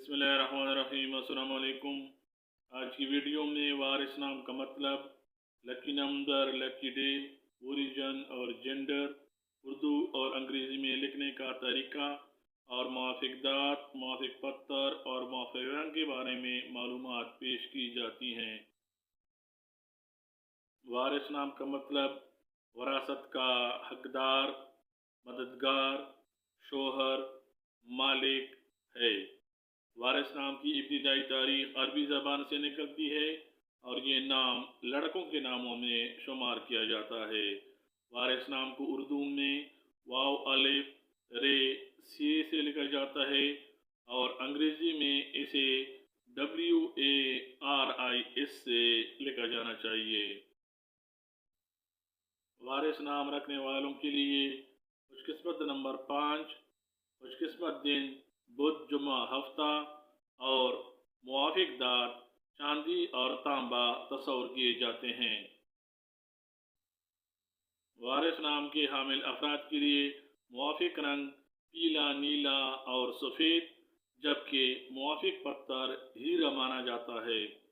बिस्मिल्लाहिर्रहमानिर्रहीम। अस्सलाम वालेकुम। आज की वीडियो में वारिस नाम का मतलब, lucky number, lucky day, origin और जेंडर, उर्दू और अंग्रेज़ी में लिखने का तरीका और मुआफ़िक दात, मुआफ़िक पत्थर और मुआफ़िक रंग के बारे में मालूमात पेश की जाती हैं। वारिस नाम का मतलब वरासत का हकदार, मददगार, शोहर, मालिक है। वारिस नाम की इब्तिदाई तारीख अरबी ज़बान से निकलती है और ये नाम लड़कों के नामों में शुमार किया जाता है। वारिस नाम को उर्दू में वाव अलिफ रे सी से लिखा जाता है और अंग्रेज़ी में इसे WARIS से लिखा जाना चाहिए। वारिस नाम रखने वालों के लिए खुशकिस्मत नंबर 5, खुशकिस्मत दिन बुध, जुमा, हफ्ता और मुआफ़िक दात चांदी और तांबा तस्वुर किए जाते हैं। वारिस नाम के हामिल अफराद के लिए मुआफ़िक रंग पीला, नीला और सफ़ेद, जबकि मुआफ़िक पत्थर हीरा माना जाता है।